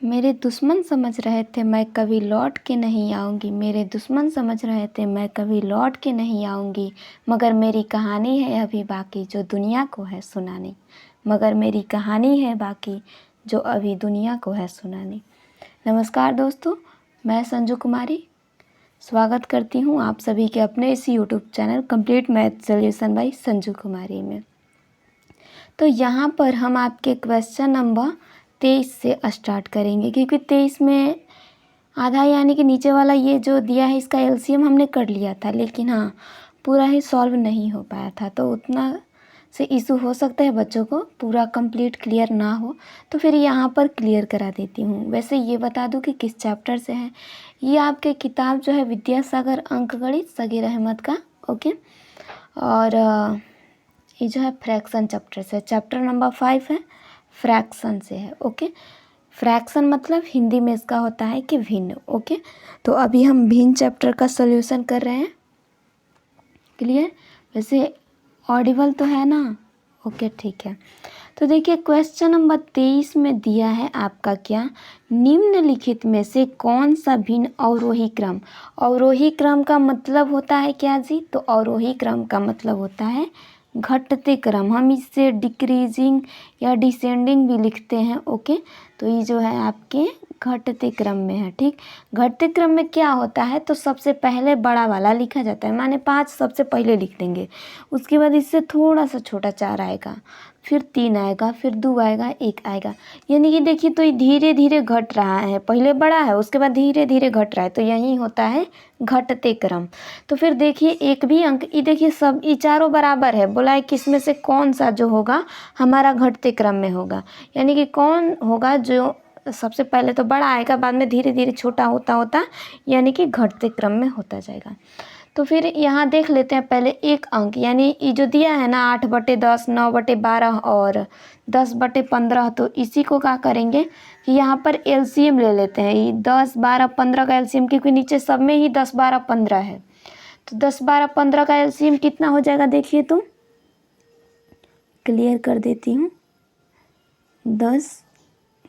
मेरे दुश्मन समझ रहे थे मैं कभी लौट के नहीं आऊँगी। मेरे दुश्मन समझ रहे थे मैं कभी लौट के नहीं आऊँगी, मगर मेरी कहानी है अभी बाकी जो दुनिया को है सुनानी। मगर मेरी कहानी है बाकी जो अभी दुनिया को है सुनानी। नमस्कार दोस्तों, मैं संजू कुमारी स्वागत करती हूँ आप सभी के अपने इस YouTube channel complete math solution by Sanju Kumari में। तो यहाँ पर हम आपके क्वेश्चन नंबर 23 से स्टार्ट करेंगे, क्योंकि 23 में आधा यानी कि नीचे वाला ये जो दिया है इसका एलसीएम हमने कर लिया था, लेकिन हाँ पूरा ही सॉल्व नहीं हो पाया था। तो उतना से इशू हो सकता है बच्चों को पूरा कंप्लीट क्लियर ना हो, तो फिर यहाँ पर क्लियर करा देती हूँ। वैसे ये बता दूँ कि किस चैप्टर से है। ये आपके किताब जो है विद्यासागर अंकगणित सगीर अहमद का, ओके। और ये जो है फ्रैक्शन चैप्टर से, चैप्टर नंबर 5 है, फ्रैक्शन से है, ओके। फ्रैक्शन मतलब हिंदी में इसका होता है कि भिन्न, ओके। तो अभी हम भिन्न चैप्टर का सॉल्यूशन कर रहे हैं। क्लियर? वैसे ऑडिबल तो है ना? ओके, ठीक है। तो देखिए क्वेश्चन नंबर 23 में दिया है आपका क्या, निम्नलिखित में से कौन सा भिन्न अवरोही क्रम। अवरोही क्रम का मतलब होता है क्या जी? तो अवरोही क्रम का मतलब होता है घटते क्रम। हम इससे डिक्रीजिंग या डिसेंडिंग भी लिखते हैं, ओके। तो ये जो है आपके घटते क्रम में है, ठीक। घटते क्रम में क्या होता है, तो सबसे पहले बड़ा वाला लिखा जाता है, माने 5 सबसे पहले लिख देंगे। उसके बाद इससे थोड़ा सा छोटा 4 आएगा, फिर 3 आएगा, फिर 2 आएगा, 1 आएगा। यानी कि देखिए तो ये धीरे धीरे घट रहा है, पहले बड़ा है उसके बाद धीरे धीरे घट रहा है, तो यही होता है घटते क्रम। तो फिर देखिए एक भी अंक, ये देखिए सब ये चारों बराबर है, बोला है कि इसमें से कौन सा जो होगा हमारा घटते क्रम में होगा। यानी कि कौन होगा जो सबसे पहले तो बड़ा आएगा, बाद में धीरे धीरे छोटा होता होता यानी कि घटते क्रम में होता जाएगा। तो फिर यहाँ देख लेते हैं पहले एक अंक, यानी ये जो दिया है ना 8/10, 9/12 और 10/15, तो इसी को क्या करेंगे कि यहाँ पर एलसीएम ले लेते हैं। ये 10, 12, 15 का एलसीएम, क्योंकि नीचे सब में ही 10, 12, 15 है। तो 10, 12, 15 का एलसीएम कितना हो जाएगा, देखिए तो क्लियर कर देती हूँ। 10,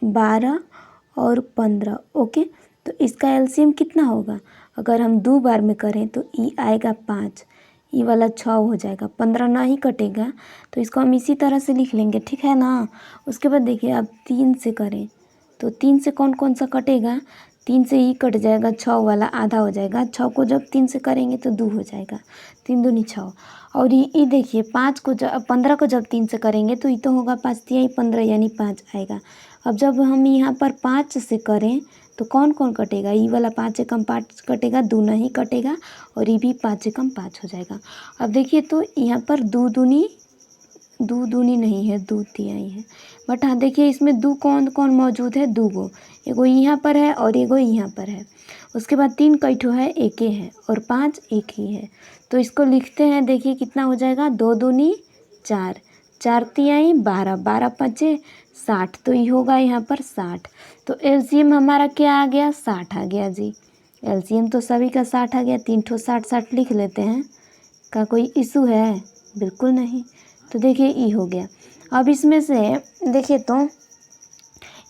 12 और 15, ओके। तो इसका एलसीएम कितना होगा, अगर हम 2 बार में करें तो ई आएगा 5, ई वाला 6 हो जाएगा, 15 ना ही कटेगा, तो इसको हम इसी तरह से लिख लेंगे, ठीक है ना। उसके बाद देखिए अब 3 से करें तो 3 से कौन कौन सा कटेगा, 3 से ई कट जाएगा, 6 वाला आधा हो जाएगा, 6 को जब 3 से करेंगे तो 2 हो जाएगा, 3 दूनी 6। और ये देखिए 5 को जब 15 को जब 3 से करेंगे तो ये तो होगा 5 तिहाई 15 यानी 5 आएगा। अब जब हम यहाँ पर 5 से करें तो कौन कौन कटेगा, ये वाला 5 से कम 5 कटेगा, 2 नहीं कटेगा, और ये भी 5 से कम 5 हो जाएगा। अब देखिए तो यहाँ पर 2 दूनी नहीं है, 2 तिहाई है, बट हाँ देखिए इसमें 2 कौन कौन मौजूद है, 2 गो, एगो यहाँ पर है और एगो यहाँ पर है। उसके बाद 3 कई ठो है, एक ही है, और 5 एक ही है। तो इसको लिखते हैं, देखिए कितना हो जाएगा, 2 दूनी 4, 4 तिहाई 12, 12 5 60, तो ये होगा यहाँ पर 60। तो एलसीएम हमारा क्या आ गया, 60 आ गया जी। एलसीएम तो सभी का 60 आ गया, 3 ठो 60 60 लिख लेते हैं। का कोई इशू है, बिल्कुल नहीं। तो देखिए ई हो गया। अब इसमें से देखिए तो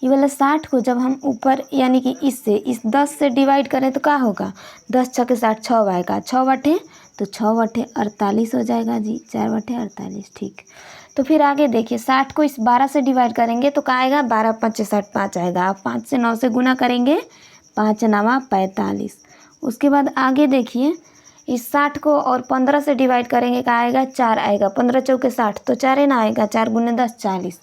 ये वाला 60 को जब हम ऊपर यानी कि इससे इस 10 से डिवाइड करें तो क्या होगा, 10 छके 60, 6 आएगा, 6 बटे तो 6 बटे 48 हो जाएगा जी, 4 बटे 48, ठीक। तो फिर आगे देखिए 60 को इस 12 से डिवाइड करेंगे तो क्या आएगा, 12 5 60 5 आएगा। अब 5 से 9 से गुना करेंगे, 5 9 45। उसके बाद आगे देखिए इस 60 को और 15 से डिवाइड करेंगे, क्या आएगा, 4 आएगा, 15 चौके 60, तो 4 है ना आएगा, 4 गुने 10 40,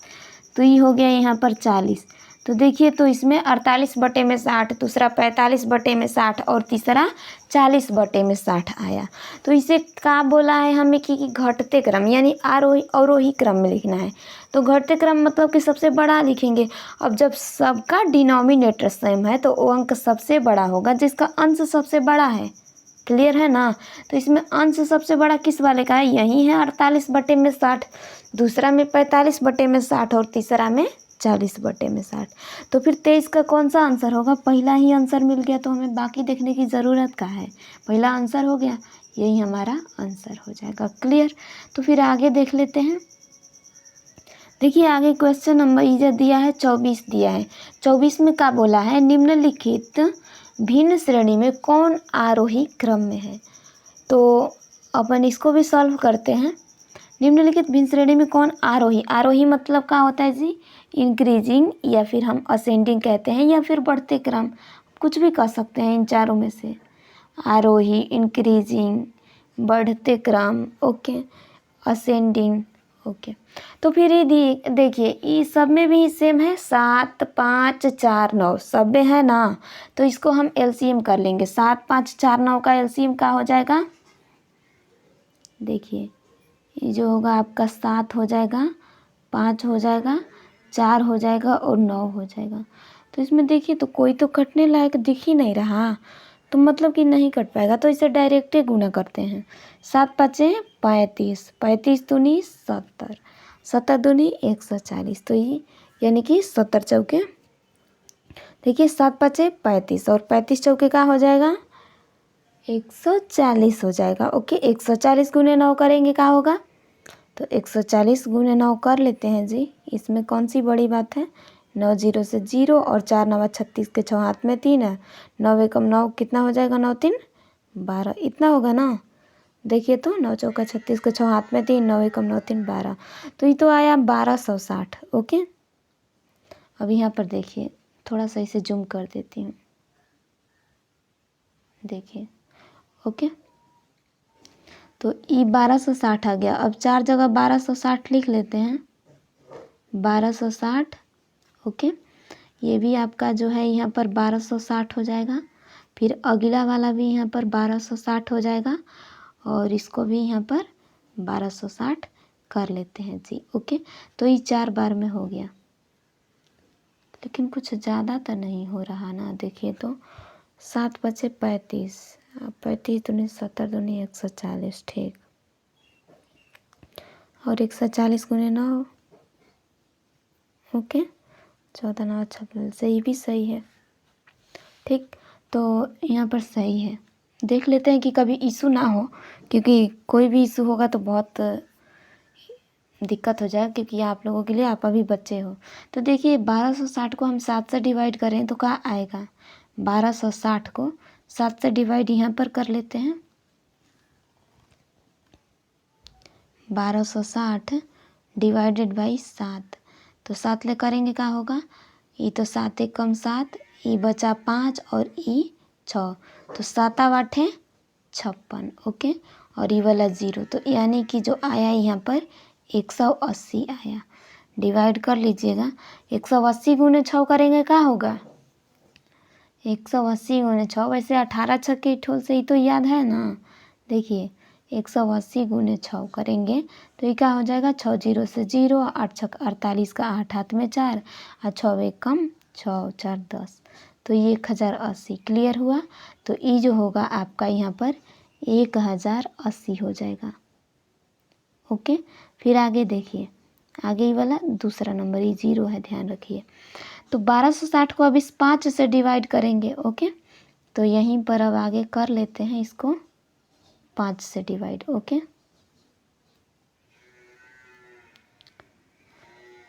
तो ये हो गया यहाँ पर 40। तो देखिए तो इसमें 48/60, दूसरा 45/60 और तीसरा 40/60 आया। तो इसे क्या बोला है हमें कि घटते क्रम यानी आरोही अवरोही क्रम में लिखना है। तो घटते क्रम मतलब कि सबसे बड़ा लिखेंगे। अब जब सबका डिनोमिनेटर सेम है तो वो अंक सबसे बड़ा होगा जिसका अंश सबसे बड़ा है। क्लियर है ना। तो इसमें अंश सबसे बड़ा किस वाले का है, यही है 48/60, दूसरा में 45/60 और तीसरा में 40/60। तो फिर 23 का कौन सा आंसर होगा, पहला ही आंसर मिल गया तो हमें बाकी देखने की ज़रूरत का है, पहला आंसर हो गया, यही हमारा आंसर हो जाएगा। क्लियर। तो फिर आगे देख लेते हैं। देखिए आगे क्वेश्चन नंबर इधर दिया है 24 दिया है। 24 में क्या बोला है, निम्नलिखित भिन्न श्रेणी में कौन आरोही क्रम में है। तो अपन इसको भी सॉल्व करते हैं। निम्नलिखित भिन्न श्रेणी में कौन आरोही, आरोही मतलब क्या होता है जी, इंक्रीजिंग या फिर हम असेंडिंग कहते हैं या फिर बढ़ते क्रम, कुछ भी कह सकते हैं इन चारों में से। आरोही, इंक्रीजिंग, बढ़ते क्रम, ओके, असेंडिंग, ओके। तो फिर ये देखिए इस सब में भी सेम है, 7 5 4 9 सब में है ना। तो इसको हम एलसीएम कर लेंगे। 7 5 4 9 का एलसीएम क्या हो जाएगा, देखिए ये जो होगा आपका 7 हो जाएगा, 5 हो जाएगा, 4 हो जाएगा और 9 हो जाएगा। तो इसमें देखिए तो कोई तो कटने लायक दिख ही नहीं रहा, तो मतलब कि नहीं कट पाएगा। तो इसे डायरेक्ट गुना करते हैं। 7 5 35, 35 दूनी 70, 70 दूनी 140। तो ये यानी कि 70 चौके, देखिए 7 5 35 और 35 चौके का हो जाएगा 140 हो जाएगा। ओके, 140 गुने 9 करेंगे क्या होगा, तो 140 गुने 9 कर लेते हैं जी। इसमें कौन सी बड़ी बात है, 9 जीरो से 0 और 4 9 36 के 6 हाथ में 3 है, 9 एकम 9 कितना हो जाएगा, 9 3 12, इतना होगा ना। देखिए तो 9 चौका 36 के 6 हाथ में 3, 9 एकम 9 3 12, तो ये तो आया 1260। ओके, अब यहाँ पर देखिए थोड़ा सा इसे जूम कर देती हूँ, देखिए, ओके। तो ये 1260 आ गया। अब 4 जगह 1260 लिख लेते हैं, 1260, ओके। ये भी आपका जो है यहाँ पर 1260 हो जाएगा। फिर अगला वाला भी यहाँ पर 1260 हो जाएगा और इसको भी यहाँ पर 1260 कर लेते हैं जी। ओके, तो ये 4 बार में हो गया, लेकिन कुछ ज़्यादा तो नहीं हो रहा ना। देखिए तो 7 5 35, 35 दूनी 70 दूनी 140, ठीक, और 140 गुने 9, ओके, 14 9 56, से ये भी सही है, ठीक। तो यहाँ पर सही है। देख लेते हैं कि कभी इशू ना हो, क्योंकि कोई भी इशू होगा तो बहुत दिक्कत हो जाए, क्योंकि आप लोगों के लिए आप अभी बच्चे हो। तो देखिए 1260 को हम 7 से डिवाइड करें तो क्या आएगा, 1260 को 7 से डिवाइड यहाँ पर कर लेते हैं। 1260 डिवाइडेड बाई 7, तो 7 ले करेंगे क्या होगा, ये तो 7 एक कम 7, ये बचा 5 और ये 6, तो 7 8 56, ओके। और ये वाला 0, तो यानी कि जो आया यहाँ पर 180 आया। डिवाइड कर लीजिएगा, 180 गुने 6 करेंगे क्या होगा, 180 गुने 6, वैसे 18 छक्के ठोल से ही तो याद है ना। देखिए 180 गुने 6 करेंगे तो ये क्या हो जाएगा, 6 जीरो से 0, 8 छक 48 का 8 हाथ में 4 और 6 एक कम 6 4 10, तो ये 1080 क्लियर हुआ। तो ये जो होगा आपका यहाँ पर 1080 हो जाएगा। ओके, फिर आगे देखिए, आगे ही वाला दूसरा नंबर ये 0 है, ध्यान रखिए। तो 1260 को अब इस 5 से डिवाइड करेंगे, ओके। तो यहीं पर अब आगे कर लेते हैं इसको 5 से डिवाइड, ओके।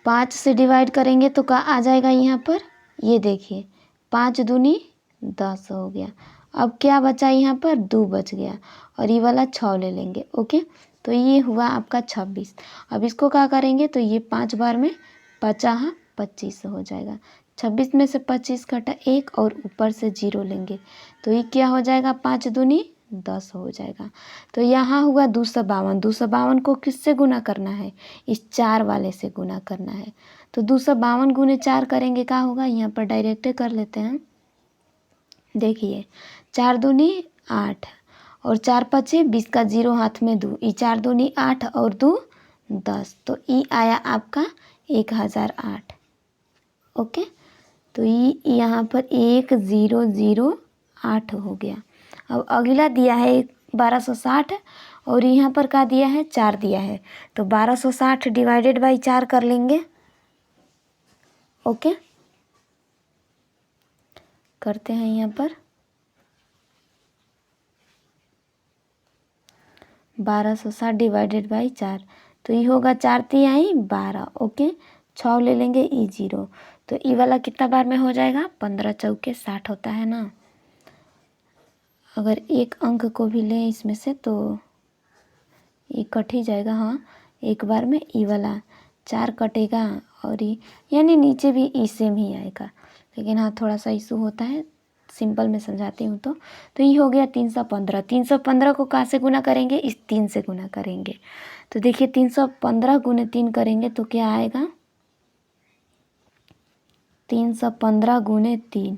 5 से डिवाइड करेंगे तो क्या आ जाएगा यहाँ पर, ये देखिए 5 दूनी 10 हो गया। अब क्या बचा यहाँ पर, 2 बच गया और ये वाला 6 ले लेंगे, ओके। तो ये हुआ आपका 26। अब इसको क्या करेंगे, तो ये 5 बार में 50 25 हो जाएगा। 26 में से 25 घटा 1 और ऊपर से 0 लेंगे, तो ये क्या हो जाएगा, 5 दूनी 10 हो जाएगा। तो यहाँ हुआ 252। 252 को किससे गुना करना है, इस 4 वाले से गुना करना है। तो 252 गुने 4 करेंगे क्या होगा, यहाँ पर डायरेक्ट कर लेते हैं। देखिए 4 दूनी 8 और 4 5 20 का 0 हाथ में 2, ये 4 दूनी 8 और 2 10, तो ये आया आपका 1008, ओके। तो ये यहाँ पर 1008 हो गया। अब अगला दिया है 1260 और यहाँ पर क्या दिया है, 4 दिया है, तो 1260 डिवाइडेड बाई 4 कर लेंगे, ओके। करते हैं यहाँ पर 1260 डिवाइडेड बाई 4, तो ये होगा 4 तिहाई 12। ओके, 6 ले लेंगे, ई 0। तो ई वाला कितना बार में हो जाएगा? 15 चौके 60 होता है ना। अगर एक अंक को भी लें इसमें से तो ये कट ही जाएगा। हाँ, एक बार में ई वाला 4 कटेगा और ई यानी नीचे भी ई सेम ही आएगा। लेकिन हाँ, थोड़ा सा इशू होता है, सिंपल में समझाती हूँ। तो ये हो गया 315। 315 को कहाँ से गुना करेंगे? इस 3 से गुना करेंगे। तो देखिए 315 गुने 3 करेंगे तो क्या आएगा? 315 गुने 3,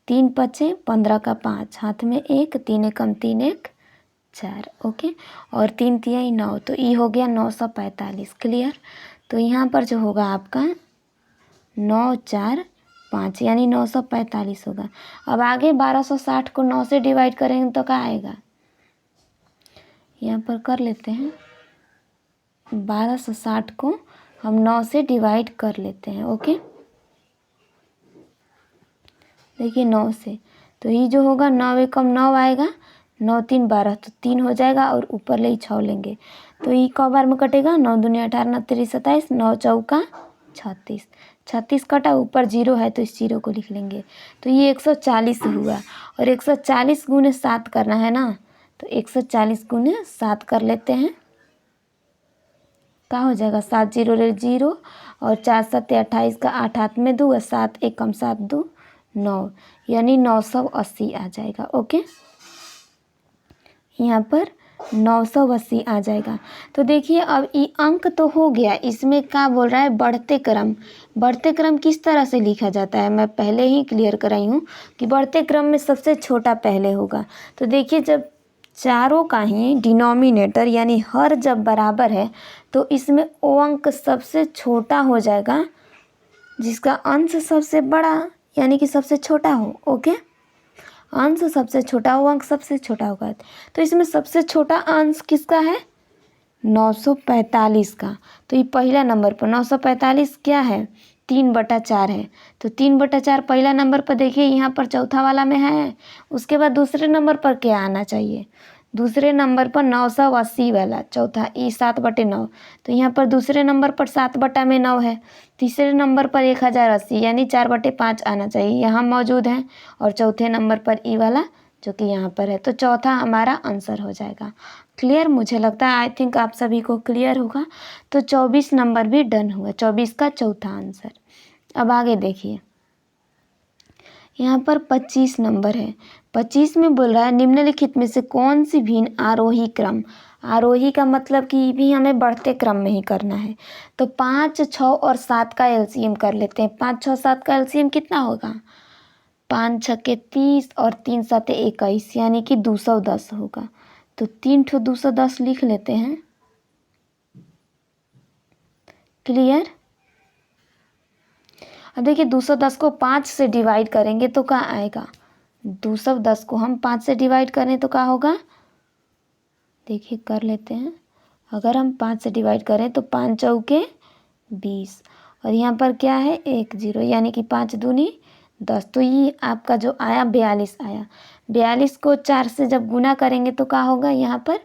3 पचे 15 का 5, हाथ में 1, 3 एकम 3 1 4। ओके, और 3 तिहाई 9, तो ये हो गया 945। क्लियर? तो यहाँ पर जो होगा आपका 9 4 5 यानी 945 होगा। अब आगे 1260 को 9 से डिवाइड करेंगे तो क्या आएगा? यहाँ पर कर लेते हैं, 1260 को हम 9 से डिवाइड कर लेते हैं। ओके, देखिए 9 से, तो ये जो होगा 9 एकम 9 आएगा, 9 3 12, तो 3 हो जाएगा और ऊपर ले 6 लेंगे तो ये कौ बार में कटेगा? 9 दूनी 18, 9 3 27, 9 चौका 36, 36 कटा, ऊपर 0 है तो इस 0 को लिख लेंगे। तो ये 140 हुआ। और 140 गुने 7 करना है ना, तो 140 गुने 7 कर लेते हैं। क्या हो जाएगा? 7 0 0 और 4 7 28 का 8 हाथ में 2 और 7 एकम 7 2 9 यानी 980 आ जाएगा। ओके, यहाँ पर 980 आ जाएगा। तो देखिए अब ये अंक तो हो गया, इसमें क्या बोल रहा है? बढ़ते क्रम। बढ़ते क्रम किस तरह से लिखा जाता है? मैं पहले ही क्लियर कराई हूँ कि बढ़ते क्रम में सबसे छोटा पहले होगा। तो देखिए जब चारों का ही डिनोमिनेटर यानी हर जब बराबर है तो इसमें वो अंक सबसे छोटा हो जाएगा जिसका अंश सबसे बड़ा यानी कि सबसे छोटा हो। ओके, अंश सबसे छोटा हो, अंक सबसे छोटा होगा। तो इसमें सबसे छोटा अंश किसका है? 945 का। तो ये पहला नंबर पर 945 क्या है? 3/4 है। तो 3/4 पहला नंबर पर देखिए, यहाँ पर चौथा वाला में है। उसके बाद दूसरे नंबर पर क्या आना चाहिए? दूसरे नंबर पर 980 वाला, चौथा ई 7/9। तो यहाँ पर दूसरे नंबर पर 7/9 है। तीसरे नंबर पर 1080 यानी 4/5 आना चाहिए, यहाँ मौजूद है। और चौथे नंबर पर ई वाला जो कि यहाँ पर है। तो चौथा हमारा आंसर हो जाएगा। क्लियर? मुझे लगता है आई थिंक आप सभी को क्लियर होगा। तो 24 नंबर भी डन हुआ, 24 का चौथा आंसर। अब आगे देखिए, यहाँ पर 25 नंबर है। 25 में बोल रहा है निम्नलिखित में से कौन सी भिन्न आरोही क्रम, आरोही का मतलब कि भी हमें बढ़ते क्रम में ही करना है। तो 5 6 और 7 का एलसीएम कर लेते हैं। 5 6 7 का एलसीएम कितना होगा? 5 6 30 और 3 7 21 यानी कि 210 होगा। तो 3 ठो 210 लिख लेते हैं। क्लियर? अब देखिए 210 को 5 से डिवाइड करेंगे तो क्या आएगा? 210 को हम 5 से डिवाइड करें तो क्या होगा? देखिए कर लेते हैं। अगर हम 5 से डिवाइड करें तो 5 चौके 20 और यहाँ पर क्या है? 1 0 यानी कि 5 दूनी 10। तो ये आपका जो आया 42 आया। 42 को 4 से जब गुना करेंगे तो क्या होगा? यहाँ पर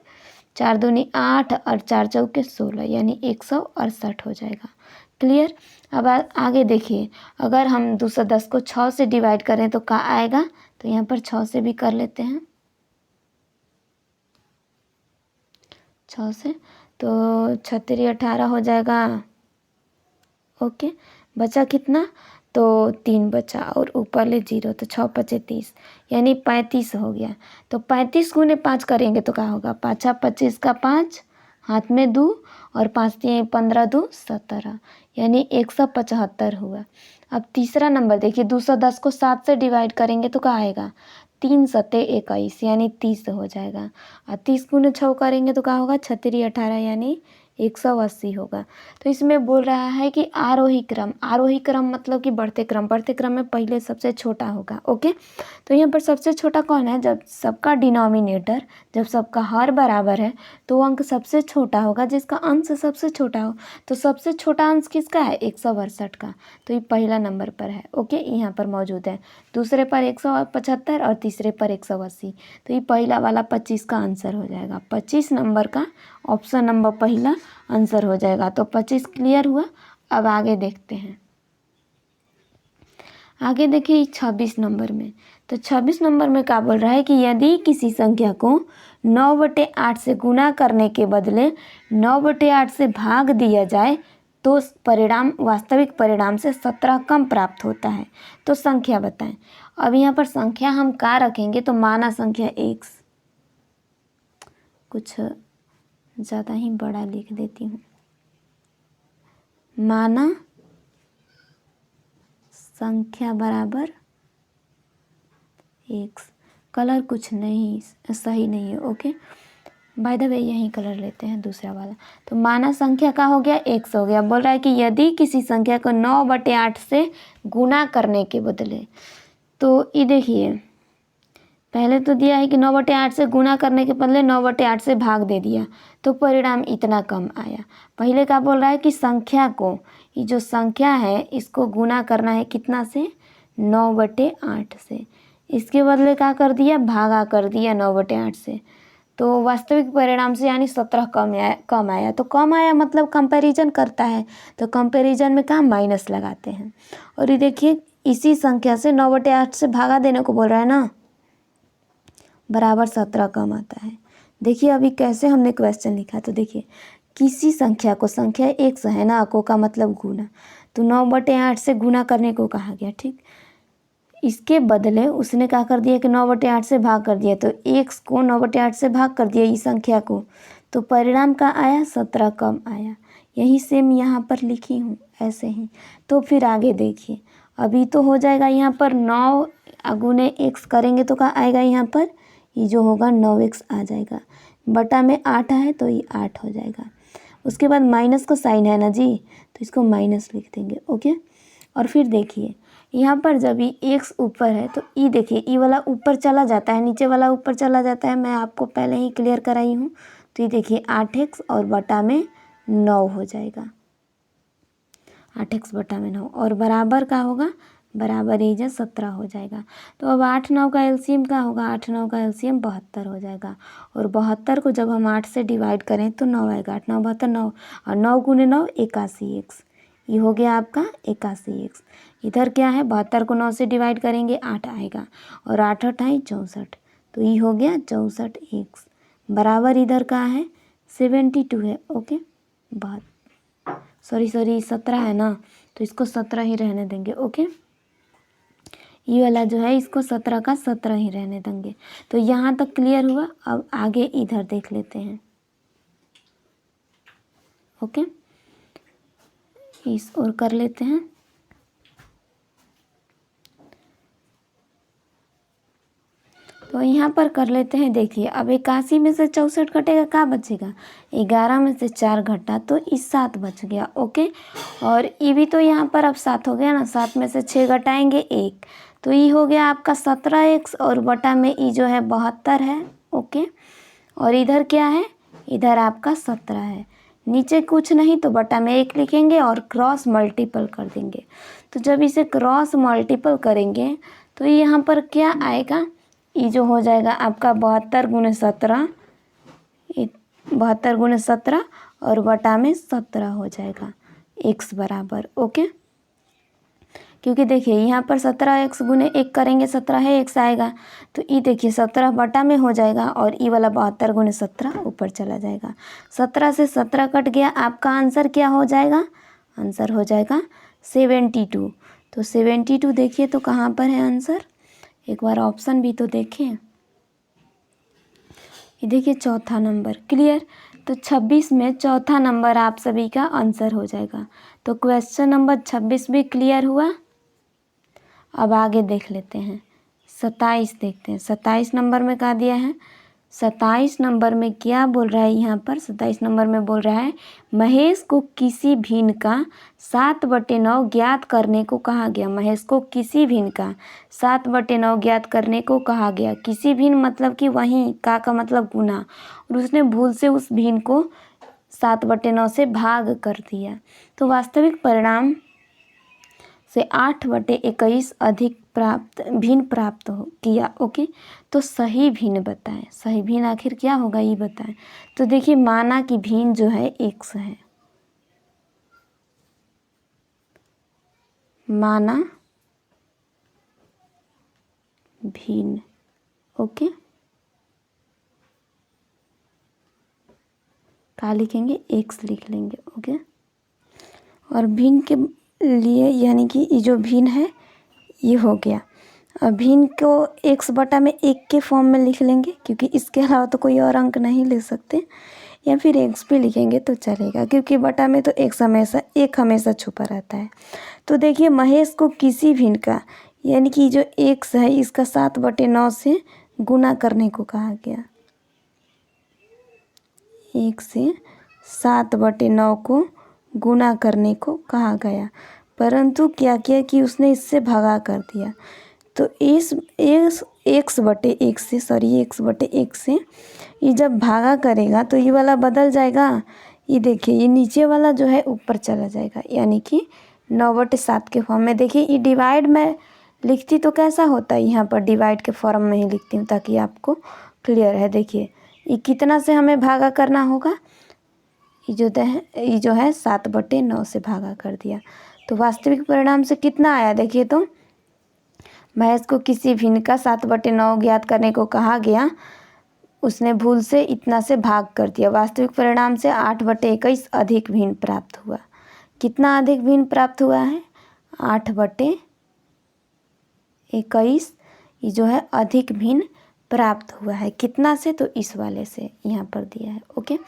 4 दूनी 8 और 4 चौके 16 यानी 168 हो जाएगा। क्लियर? अब आगे देखिए, अगर हम 210 को 6 से डिवाइड करें तो क्या आएगा? तो यहाँ पर 6 से भी कर लेते हैं। 6 से तो 36 18 हो जाएगा। ओके, बचा कितना? तो 3 बचा और ऊपर ले 0, तो 6 5 30 यानी 35 हो गया। तो 35 गुने 5 करेंगे तो क्या होगा? 5 25 का 5 हाथ में 2 और 5 3 15 2 17 यानी 175 हुआ। अब तीसरा नंबर देखिए, 210 को 7 से डिवाइड करेंगे तो क्या आएगा? 3 7 21 यानी 30 हो जाएगा। और 30 गुने 6 करेंगे तो क्या होगा? 36 18 यानी 180 होगा। तो इसमें बोल रहा है कि आरोही क्रम, आरोही क्रम मतलब कि बढ़ते क्रम, बढ़ते क्रम में पहले सबसे छोटा होगा। ओके, तो यहाँ पर सबसे छोटा कौन है? जब सबका डिनोमिनेटर, जब सबका हर बराबर है तो वो अंक सबसे छोटा होगा जिसका अंश सबसे छोटा हो। तो सबसे छोटा अंश किसका है? 162 का। तो ये पहला नंबर पर है। ओके, यहाँ पर मौजूद है। दूसरे पर 175 और तीसरे पर 180। तो ये पहला वाला 25 का आंसर हो जाएगा। 25 नंबर का ऑप्शन नंबर पहला आंसर हो जाएगा। तो 25 क्लियर हुआ। अब आगे देखते हैं। आगे देखिए 26 नंबर में। तो 26 नंबर में क्या बोल रहा है कि यदि किसी संख्या को 9/8 से गुना करने के बदले 9/8 से भाग दिया जाए तो परिणाम वास्तविक परिणाम से 17 कम प्राप्त होता है। तो संख्या बताएं। अब यहाँ पर संख्या हम क्या रखेंगे, तो माना संख्या x, कुछ ज़्यादा ही बड़ा लिख देती हूँ, माना संख्या बराबर x। कलर कुछ नहीं सही नहीं है, ओके। बाय द वे यही कलर लेते हैं दूसरा वाला। तो माना संख्या का हो गया x हो गया। बोल रहा है कि यदि किसी संख्या को 9/8 से गुना करने के बदले, तो ये देखिए पहले तो दिया है कि 9/8 से गुना करने के बदले 9/8 से भाग दे दिया, तो परिणाम इतना कम आया। पहले का बोल रहा है कि संख्या को, ये जो संख्या है इसको गुना करना है कितना से, 9/8 से। इसके बदले क्या कर दिया, भागा कर दिया 9/8 से। तो वास्तविक परिणाम से यानी 17 कम आया। तो कम आया मतलब कंपैरिजन करता है, तो कंपैरिजन में क्या माइनस लगाते हैं। और ये देखिए इसी संख्या से 9/8 से भागा देने को बोल रहा है ना, बराबर 17 कम आता है। देखिए अभी कैसे हमने क्वेश्चन लिखा। तो देखिए किसी संख्या को, संख्या x है ना, को का मतलब गुना, तो 9/8 से गुना करने को कहा गया, ठीक। इसके बदले उसने क्या कर दिया कि 9/8 से भाग कर दिया। तो x को 9/8 से भाग कर दिया इस संख्या को, तो परिणाम का आया 17 कम आया। यही सेम यहाँ पर लिखी हूँ ऐसे ही। तो फिर आगे देखिए, अभी तो हो जाएगा यहाँ पर 9 गुने x करेंगे तो क्या आएगा, यहाँ पर ये जो होगा 9x आ जाएगा। बटा में 8 है तो ये 8 हो जाएगा। उसके बाद माइनस का साइन है ना जी, तो इसको माइनस लिख देंगे, ओके। और फिर देखिए यहाँ पर जब ये x ऊपर है तो ई देखिए ई वाला ऊपर चला जाता है, नीचे वाला ऊपर चला जाता है। मैं आपको पहले ही क्लियर कराई हूँ। तो ये देखिए 8x और बटा में 9 हो जाएगा, 8x बटा में 9, और बराबर का होगा, बराबर ही 17 हो जाएगा। तो अब 8 9 का एलसीएम क्या होगा, 8 9 का एलसीएम 72 हो जाएगा। और 72 को जब हम 8 से डिवाइड करें तो 9 आएगा, 8 9 72 9, और 9 गुने 9 81x, ये हो गया आपका 81x। इधर क्या है, 72 को 9 से डिवाइड करेंगे 8 आएगा, और 8 8 है 64, तो ये हो गया 64x। बराबर इधर का है 72 है, ओके। बात सॉरी 17 है ना, तो इसको 17 ही रहने देंगे, ओके। ये वाला जो है इसको 17 का 17 ही रहने देंगे। तो यहाँ तक क्लियर हुआ। अब आगे इधर देख लेते हैं, ओके। इस और कर लेते हैं। तो यहाँ पर कर लेते हैं। देखिए अब 81 में से 64 कटेगा, क्या बचेगा, 11 में से 4 घटा तो इस 7 बच गया, ओके। और ये भी तो यहाँ पर अब 7 हो गया ना, 7 में से 6 घटाएंगे 1, तो ये हो गया आपका 17x, और बटा में ये जो है 72 है, ओके। और इधर क्या है, इधर आपका 17 है। नीचे कुछ नहीं तो बटा में 1 लिखेंगे और क्रॉस मल्टीपल कर देंगे। तो जब इसे क्रॉस मल्टीपल करेंगे तो यहाँ पर क्या आएगा, ये जो हो जाएगा आपका 72 गुने 17, 72 गुने 17 और बटा में 17 हो जाएगा x बराबर, ओके। क्योंकि देखिए यहाँ पर 17x गुने 1 करेंगे 17 है, x आएगा। तो ये देखिए 17 बटा में हो जाएगा, और ये वाला 72 गुने 17 ऊपर चला जाएगा। 17 से 17 कट गया, आपका आंसर क्या हो जाएगा, आंसर हो जाएगा 72। तो 72 देखिए तो कहाँ पर है आंसर, एक बार ऑप्शन भी तो देखें। ये देखिए चौथा नंबर, क्लियर। तो 26 में चौथा नंबर आप सभी का आंसर हो जाएगा। तो क्वेश्चन नंबर 26 भी क्लियर हुआ। अब आगे देख लेते हैं 27 देखते हैं। 27 नंबर में क्या दिया है, 27 नंबर में क्या बोल रहा है, यहाँ पर 27 नंबर में बोल रहा है महेश को किसी भिन्न का 7/9 ज्ञात करने को कहा गया। महेश को किसी भिन्न का 7/9 ज्ञात करने को कहा गया। किसी भिन्न मतलब कि वहीं का मतलब गुना, और उसने भूल से उस भिन्न को 7/9 से भाग कर दिया। तो वास्तविक परिणाम से 8/21 अधिक भिन्न प्राप्त हो किया। ओके, तो सही भिन्न बताएं। सही भिन्न आखिर क्या होगा ये बताएं। तो देखिए माना कि भिन्न जो है x है, माना भिन्न। ओके, क्या लिखेंगे, x लिख लेंगे। ओके, और भिन्न के लिए यानी कि ये जो भिन्न है ये हो गया। अब भिन्न को x/1 के फॉर्म में लिख लेंगे, क्योंकि इसके अलावा तो कोई और अंक नहीं ले सकते, या फिर x भी लिखेंगे तो चलेगा, क्योंकि बटा में तो एक हमेशा छुपा रहता है। तो देखिए महेश को किसी भिन्न का यानी कि जो x है इसका 7/9 से गुना करने को कहा गया। 1 से 7/9 को गुना करने को कहा गया, परंतु क्या किया कि उसने इससे भगा कर दिया। तो इस x/1 से ये जब भागा करेगा तो ये वाला बदल जाएगा। ये देखिए ये नीचे वाला जो है ऊपर चला जाएगा, यानी कि 9/7 के फॉर्म में। देखिए ये डिवाइड में लिखती तो कैसा होता है, यहाँ पर डिवाइड के फॉर्म में ही लिखती हूँ ताकि आपको क्लियर है। देखिए ये कितना से हमें भागा करना होगा, ये जो है 7/9 से भागा कर दिया। तो वास्तविक परिणाम से कितना आया, देखिए तो महेश को किसी भिन्न का 7/9 ज्ञात करने को कहा गया, उसने भूल से इतना से भाग कर दिया। वास्तविक परिणाम से 8/21 अधिक भिन्न प्राप्त हुआ। कितना अधिक भिन्न प्राप्त हुआ है, 8/21 ये जो है अधिक भिन्न प्राप्त हुआ है। कितना से, तो इस वाले से यहाँ पर दिया है। ओके,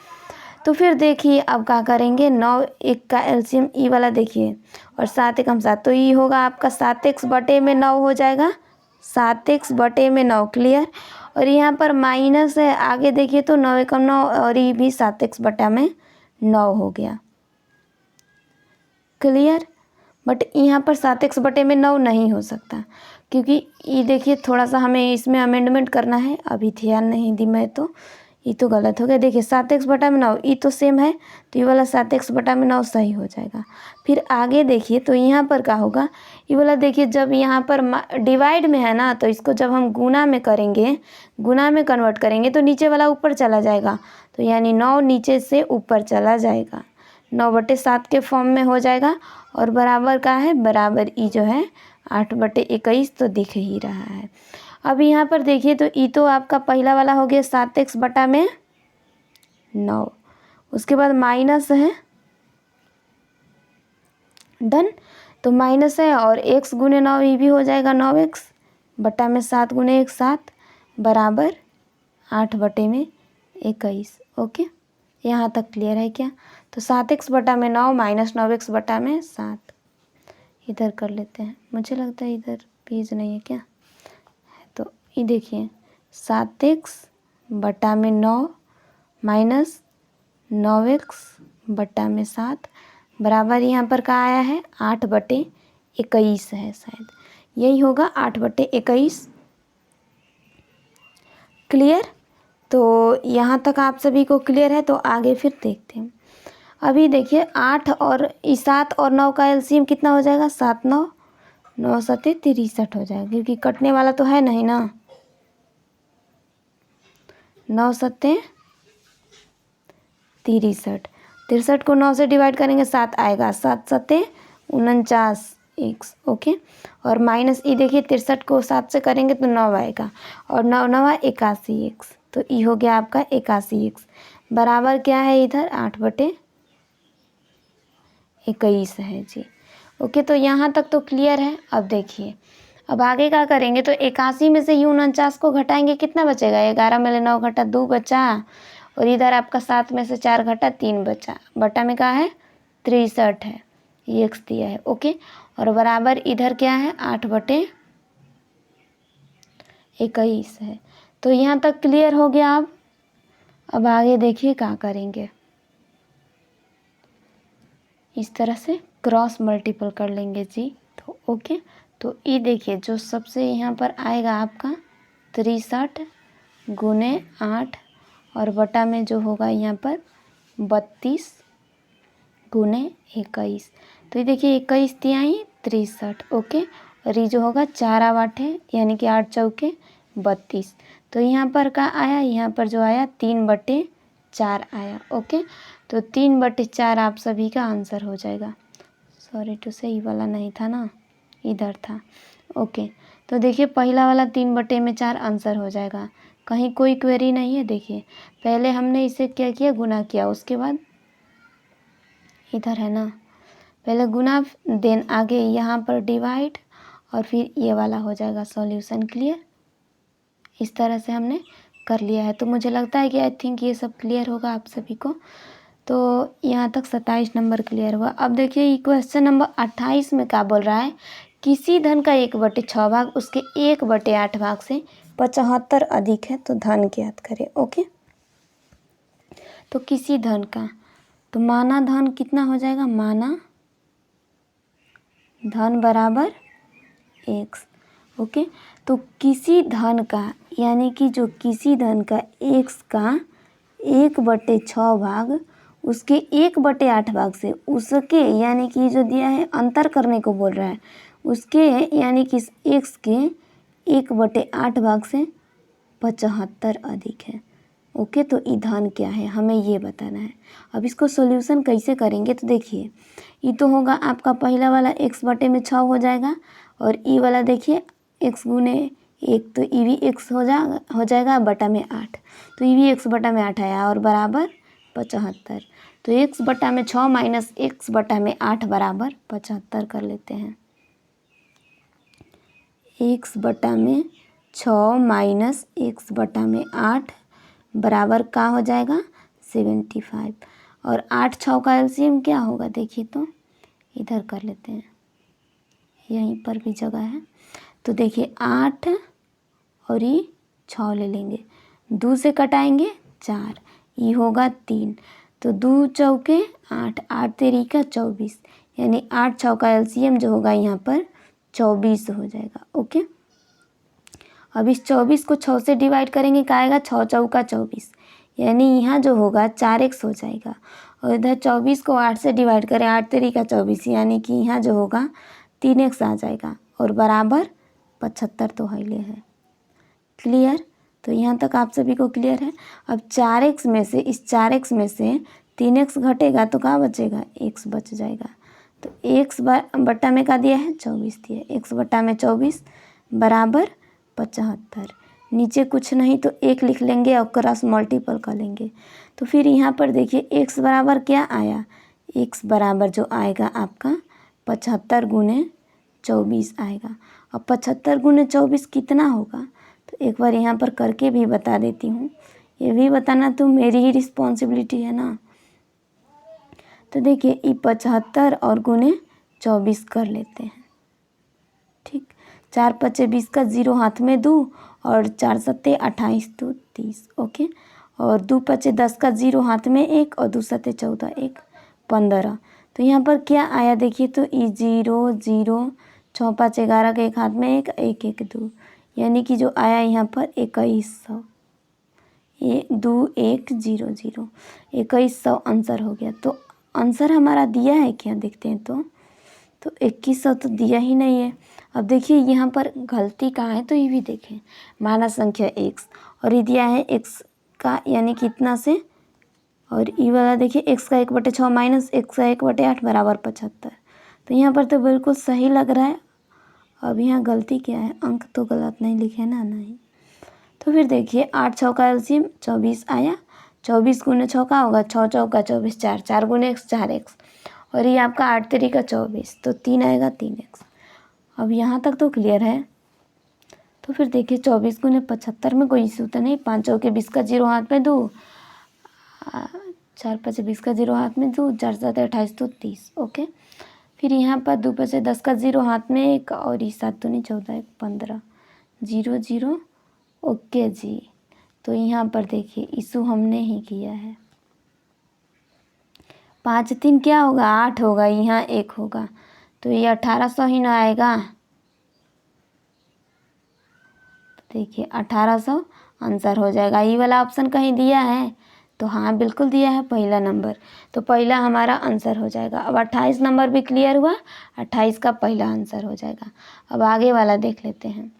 तो फिर देखिए अब क्या करेंगे, 9 का एलसीएम ई वाला देखिए, और 7 हम 7, तो ये होगा आपका 7x/9 हो जाएगा, 7x/9 क्लियर। और यहाँ पर माइनस है, आगे देखिए तो 9 9 और ये भी 7x/9 हो गया क्लियर। बट यहाँ पर 7x/9 नहीं हो सकता, क्योंकि ये देखिए थोड़ा सा हमें इसमें अमेंडमेंट करना है, अभी ध्यान नहीं दी मैं, तो ये तो गलत हो गया। देखिए 7x/9 ये तो सेम है, तो ये वाला 7x/9 सही हो जाएगा। फिर आगे देखिए तो यहाँ पर क्या होगा, ये वाला देखिए जब यहाँ पर डिवाइड में है ना, तो इसको जब हम गुना में करेंगे, गुना में कन्वर्ट करेंगे तो नीचे वाला ऊपर चला जाएगा, तो यानी 9 नीचे से ऊपर चला जाएगा, 9/7 के फॉर्म में हो जाएगा। और बराबर का है, बराबर ई जो है 8/21 तो दिख ही रहा है। अब यहाँ पर देखिए तो ई तो आपका पहला वाला हो गया 7x/9, उसके बाद माइनस है, डन। तो माइनस है और x गुने 9 ये भी हो जाएगा 9x/7 गुने 1 7 बराबर 8/21। ओके, यहाँ तक क्लियर है क्या। तो 7x/9 माइनस 9x/7 इधर कर लेते हैं, मुझे लगता है इधर पेज नहीं है क्या, तो ये देखिए 7x/9 माइनस 9x/7 बराबर यहाँ पर क्या आया है, 8/21 है, शायद यही होगा 8/21 क्लियर। तो यहाँ तक आप सभी को क्लियर है, तो आगे फिर देखते हैं। अभी देखिए 7 और 9 का एलसीएम कितना हो जाएगा, 7 9 9 7 63 हो जाएगा, क्योंकि कटने वाला तो है नहीं ना, 9 7 63 को 9 से डिवाइड करेंगे 7 आएगा, 7 7 49 x। ओके, और माइनस ई देखिए 63 को 7 से करेंगे तो 9 आएगा, और 9 9 81 x, तो ई हो गया आपका 81 x बराबर क्या है इधर 8/21 है जी। ओके, तो यहाँ तक तो क्लियर है। अब देखिए अब आगे क्या करेंगे, तो 81 में से 49 को घटाएंगे, कितना बचेगा, 11 में 9 घटा 2 बचा, और इधर आपका 7 में से 4 घटा 3 बचा, बटा में क्या है 63 है, ये x दिया है। ओके, और बराबर इधर क्या है 8/21 है। तो यहाँ तक क्लियर हो गया। अब आगे देखिए क्या करेंगे, इस तरह से क्रॉस मल्टीपल कर लेंगे जी। तो ओके, तो ये देखिए जो सबसे यहाँ पर आएगा आपका 63 गुने 8 और बटा में जो होगा यहाँ पर 32 गुने 21। तो ये देखिए 21 तिहाई 63। ओके, और ये जो होगा 4 8 यानी कि 8 चौके 32। तो यहाँ पर क्या आया, यहाँ पर जो आया 3/4 आया। ओके, तो 3/4 आप सभी का आंसर हो जाएगा। सॉरी टू से, ये वाला नहीं था ना, इधर था। ओके, तो देखिए पहला वाला 3/4 आंसर हो जाएगा। कहीं कोई क्वेरी नहीं है। देखिए पहले हमने इसे क्या किया, गुना किया, उसके बाद इधर है ना, पहले गुना देन आगे यहाँ पर डिवाइड और फिर ये वाला हो जाएगा सॉल्यूशन। क्लियर, इस तरह से हमने कर लिया है। तो मुझे लगता है कि आई थिंक ये सब क्लियर होगा आप सभी को। तो यहाँ तक 27 नंबर क्लियर हुआ। अब देखिए क्वेश्चन नंबर 28 में क्या बोल रहा है, किसी धन का 1/6 भाग उसके 1/8 भाग से 75 अधिक है तो धन ज्ञात करें। ओके, तो किसी धन का, तो माना धन कितना हो जाएगा, माना धन बराबर x। ओके, तो किसी धन का यानी कि जो किसी धन का x का 1/6 भाग उसके 1/8 भाग से, उसके यानी कि जो दिया है अंतर करने को बोल रहा है, उसके यानी कि x के 1/8 भाग से 75 अधिक है। ओके, तो ई धन क्या है हमें ये बताना है। अब इसको सॉल्यूशन कैसे करेंगे, तो देखिए ये तो होगा आपका पहला वाला x/6 हो जाएगा, और ई वाला देखिए x गुने 1, तो ई भी x हो जाएगा बटा में 8, तो ई भी x/8 आया और बराबर 75। तो x/6 माइनस x/8 बराबर 75 कर लेते हैं। x/6 माइनस x/8 बराबर का हो जाएगा 75, और 8 6 का एलसीएम क्या होगा, देखिए तो इधर कर लेते हैं, यहीं पर भी जगह है। तो देखिए 8 और ये 6 ले लेंगे, 2 से कटाएंगे 4, ये होगा 3, तो 2 चौके 8, 8 तेरी का 24, यानी 8 6 का एलसीएम जो होगा यहाँ पर 24 हो जाएगा। ओके, अब इस 24 को 6 से डिवाइड करेंगे, क्या आएगा, 6 चौका 24, यानी यहाँ जो होगा 4x हो जाएगा, और इधर 24 को 8 से डिवाइड करें, 8 तेरी का 24, यानी कि यहाँ जो होगा 3x आ जाएगा, और बराबर 75 तो हाईले है। क्लियर, तो यहाँ तक आप सभी को क्लियर है। अब 4x में से, इस 4x में से 3x घटेगा तो क्या बचेगा, x बच जाएगा। तो x बट्टा में क्या दिया है, 24 दिया है, x बट्टा में 24 बराबर 75। नीचे कुछ नहीं तो 1 लिख लेंगे और क्रॉस मल्टीपल कर लेंगे। तो फिर यहाँ पर देखिए x बराबर क्या आया, x बराबर जो आएगा आपका 75 गुने 24 आएगा। अब 75 गुने 24 कितना होगा, तो एक बार यहाँ पर करके भी बता देती हूँ, ये भी बताना तो मेरी ही रिस्पॉन्सिबिलिटी है ना। तो देखिए ये 75 और गुने 24 कर लेते हैं। ठीक, 4 5 20 का 0 हाथ में 2, और 4 7 28 तो 30। ओके, और 2 5 10 का 0 हाथ में 1, और 2 7 14 1 15। तो यहाँ पर क्या आया देखिए, तो ई 0 0, 6 5 11 के 1 हाथ में 1 1 1 2, यानी कि जो आया यहाँ पर 2100, ये 2 1 0 0, 2100 आंसर हो गया। तो आंसर हमारा दिया है क्या, देखते हैं तो 2100 तो दिया ही नहीं है। अब देखिए यहाँ पर गलती कहाँ है, तो ये भी देखें, माना संख्या x और ये दिया है x का यानी कितना से, और ये वाला देखिए x का 1/6 माइनस x का 1/8 बराबर 75। तो यहाँ पर तो बिल्कुल सही लग रहा है। अब यहाँ गलती क्या है, अंक तो गलत नहीं लिखे ना, नहीं। तो फिर देखिए 8 6 का एलसीएम 24 आया, 24 गुने 6 का होगा, 6 चौका 24, 4 4 गुने x 4x, और ये आपका 8 3 का 24, तो 3 आएगा 3x। अब यहाँ तक तो क्लियर है। तो फिर देखिए 24 गुने 75 में कोई इशू तो नहीं, 5 चौके 20 का 0 हाथ में 2, 4 5 20 का 0 हाथ में 2, 4 7 28 तो 30। ओके, फिर यहाँ पर 2 5 10 का 0 हाथ में 1, और ये 7 2 नहीं 14 1 15 0 0। ओके जी, तो यहाँ पर देखिए इशू हमने ही किया है। 5 3 क्या होगा, 8 होगा, यहाँ 1 होगा, तो ये 1800 ही ना आएगा। देखिए 1800 आंसर हो जाएगा। ये वाला ऑप्शन कहीं दिया है तो हाँ बिल्कुल दिया है पहला नंबर, तो पहला हमारा आंसर हो जाएगा। अब 28 नंबर भी क्लियर हुआ, 28 का पहला आंसर हो जाएगा। अब आगे वाला देख लेते हैं।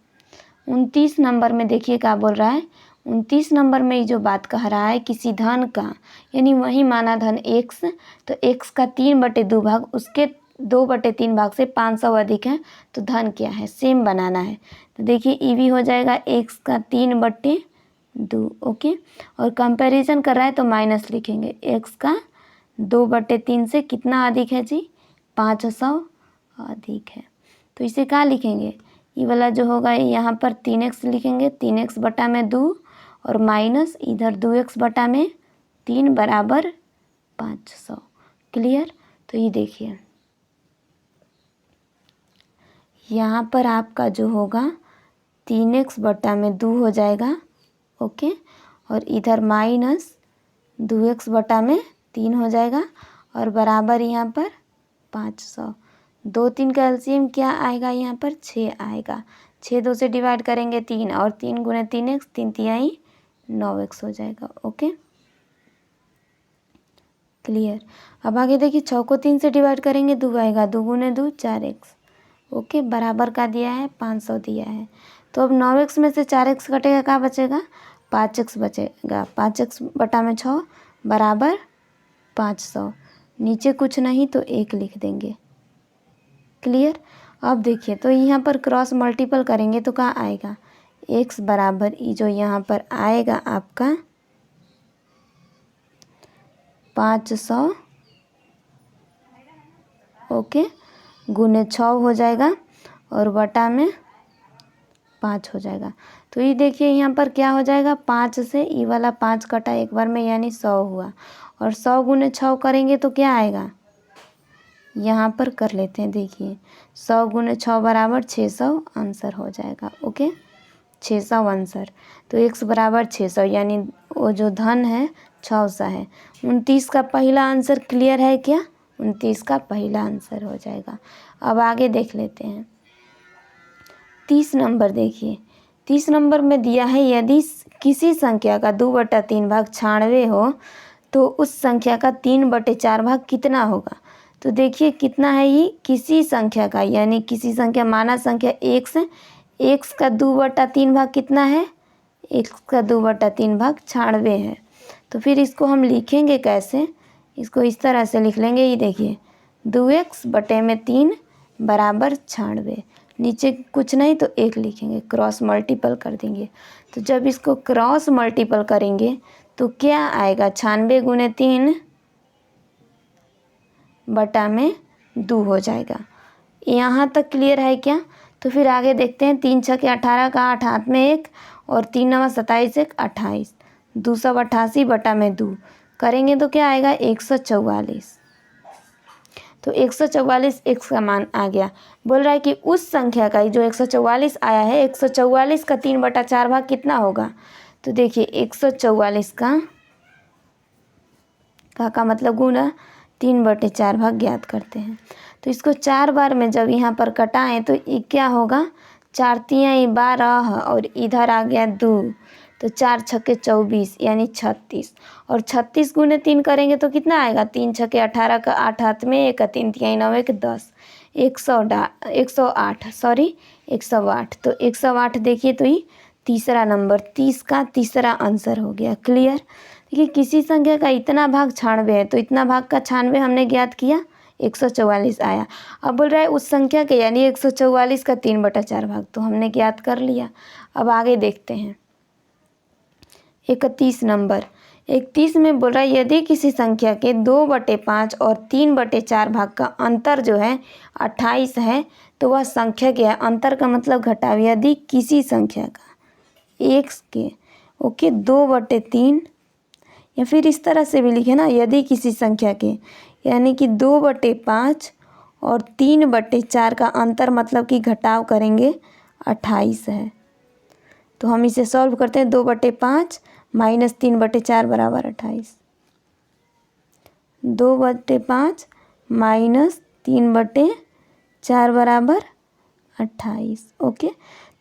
29 नंबर में देखिए क्या बोल रहा है। 29 नंबर में ये जो बात कह रहा है किसी धन का, यानी वही माना धन x, तो x का 3/2 भाग उसके 2/3 भाग से 500 अधिक है, तो धन क्या है सेम बनाना है। तो देखिए ई भी हो जाएगा x का 3/2। ओके, और कंपैरिजन कर रहा है तो माइनस लिखेंगे। x का 2/3 से कितना अधिक है जी, 500 अधिक है। तो इसे क्या लिखेंगे, ये वाला जो होगा यहाँ पर 3x लिखेंगे, 3x बटा में 2 और माइनस इधर 2x बटा में 3 बराबर 500। क्लियर। तो ये देखिए यहाँ पर आपका जो होगा 3x बटा में 2 हो जाएगा। ओके, और इधर माइनस 2x बटा में 3 हो जाएगा और बराबर यहाँ पर 500। 2 3 का एलसीएम क्या आएगा यहाँ पर 6 आएगा। 6 2 से डिवाइड करेंगे 3 और 3 गुने 3x 3 तिहाई 9x हो जाएगा। Okay clear. अब आगे देखिए 6 को 3 से डिवाइड करेंगे 2 आएगा, 2 गुने 2 4x। ओके, बराबर का दिया है 500 दिया है। तो अब 9x में से 4x कटेगा, क्या बचेगा 5x बचेगा। 5x बटा में 6 बराबर 500। नीचे कुछ नहीं तो 1 लिख देंगे। क्लियर। अब देखिए तो यहाँ पर क्रॉस मल्टीपल करेंगे तो क्या आएगा, x बराबर ये जो यहाँ पर आएगा आपका 500 ओके गुने 6 हो जाएगा और बटा में 5 हो जाएगा। तो ये देखिए यहाँ पर क्या हो जाएगा, 5 से ये वाला 5 कटा एक बार में यानी 100 हुआ, और 100 गुने 6 करेंगे तो क्या आएगा, यहाँ पर कर लेते हैं। देखिए 100 गुने 6 बराबर 600 आंसर हो जाएगा। Okay 600 answer. तो x बराबर 600 यानी वो जो धन है 600 है। 29 का पहला आंसर क्लियर है क्या, 29 का पहला आंसर हो जाएगा। अब आगे देख लेते हैं 30 नंबर। देखिए 30 नंबर में दिया है यदि किसी संख्या का 2/3 भाग 96 हो तो उस संख्या का 3/4 भाग कितना होगा। तो देखिए कितना है ये, किसी संख्या का, यानी किसी संख्या माना संख्या x है, x का 2/3 भाग कितना है, x का 2/3 भाग 96 है। तो फिर इसको हम लिखेंगे कैसे, इसको इस तरह से लिख लेंगे। ये देखिए 2x बटे में 3 बराबर 96, नीचे कुछ नहीं तो 1 लिखेंगे, क्रॉस मल्टीपल कर देंगे। तो जब इसको क्रॉस मल्टीपल करेंगे तो क्या आएगा, 96 गुने 3 बटा में 2 हो जाएगा। यहाँ तक क्लियर है क्या। तो फिर आगे देखते हैं। 3 6 के 18 का 8 हाथ में 1 और 3 9 27 1 28, 288 बटा में 2 करेंगे तो क्या आएगा 144। तो 144 x का मान आ गया। बोल रहा है कि उस संख्या का जो 144 आया है, 144 का 3/4 भाग कितना होगा। तो देखिए 144 का मतलब गुना 3/4 भाग ज्ञात करते हैं। तो इसको 4 बार में जब यहाँ पर कटाएं तो ये क्या होगा, 4 तिहाई 12 और इधर आ गया 2, तो 4 छक्के 24 यानी 36, और 36 गुने 3 करेंगे तो कितना आएगा, 3 छक्के 18 का 8 हाथ में 1 3 तिहाई 9 1 10, 108। तो 108 देखिए तो ये तीसरा नंबर, 30 का तीसरा आंसर हो गया। क्लियर। देखिए किसी संख्या का इतना भाग 96 है तो इतना भाग का 96 हमने ज्ञात किया, 144 आया। अब बोल रहा है उस संख्या के यानी 144 का 3/4 भाग, तो हमने ज्ञात कर लिया। अब आगे देखते हैं 31 नंबर। 31 में बोल रहा है यदि किसी संख्या के 2/5 और 3/4 भाग का अंतर जो है 28 है तो वह संख्या क्या है, अंतर का मतलब घटाव। यदि किसी संख्या का x के 2/3, या फिर इस तरह से भी लिखे ना, यदि किसी संख्या के यानी कि 2/5 और 3/4 का अंतर मतलब कि घटाव करेंगे 28 है। तो हम इसे सॉल्व करते हैं। 2/5 माइनस 3/4 बराबर 28, 2/5 माइनस 3/4 बराबर 28। ओके,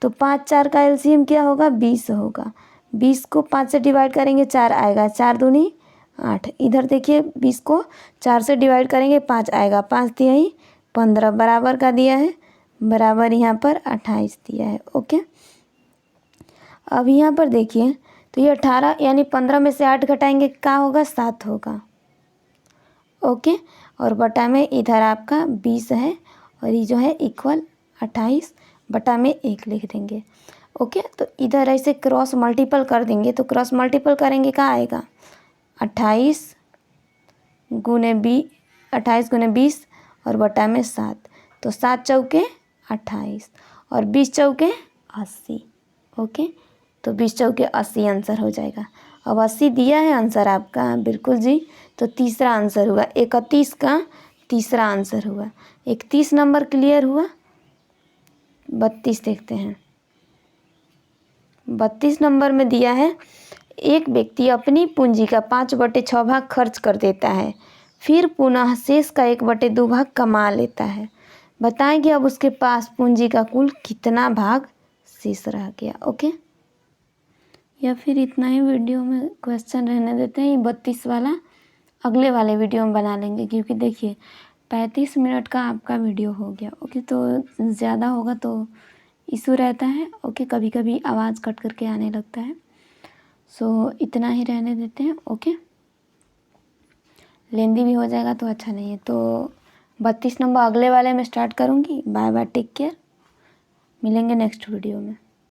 तो 5 4 का एलसीएम क्या होगा, 20 होगा। 20 को 5 से डिवाइड करेंगे 4 आएगा, 4 दूनी 8। इधर देखिए 20 को 4 से डिवाइड करेंगे 5 आएगा, 5 दिया ही 15 बराबर का दिया है, बराबर यहाँ पर 28 दिया है। ओके, अब यहाँ पर देखिए तो ये 18 यानी 15 में से 8 घटाएंगे क्या होगा, 7 होगा। ओके, और बटा में इधर आपका 20 है और ये जो है इक्वल 28 बटा में 1 लिख देंगे। ओके, तो इधर ऐसे क्रॉस मल्टीपल कर देंगे, तो क्रॉस मल्टीपल करेंगे क्या आएगा, 28 गुने 20 और बटा में 7, तो 7 चौके 28 और 20 चौके 80। ओके, तो 20 चौके 80 आंसर हो जाएगा। अब 80 दिया है आंसर आपका, बिल्कुल जी, तो तीसरा आंसर हुआ 31 का तीसरा आंसर हुआ। 31 नंबर क्लियर हुआ। 32 देखते हैं। 32 नंबर में दिया है एक व्यक्ति अपनी पूंजी का 5/6 भाग खर्च कर देता है, फिर पुनः शेष का 1/2 भाग कमा लेता है। बताएं कि अब उसके पास पूंजी का कुल कितना भाग शेष रह गया। ओके, या फिर इतना ही वीडियो में क्वेश्चन रहने देते हैं, 32 वाला अगले वाले वीडियो में बना लेंगे, क्योंकि देखिए 35 मिनट का आपका वीडियो हो गया। ओके, तो ज़्यादा होगा तो इशू रहता है। ओके, कभी कभी आवाज़ कट करके आने लगता है, सो इतना ही रहने देते हैं। ओके, लेंदी भी हो जाएगा तो अच्छा नहीं है। तो 32 नंबर अगले वाले में स्टार्ट करूँगी। बाय बाय, टेक केयर, मिलेंगे नेक्स्ट वीडियो में।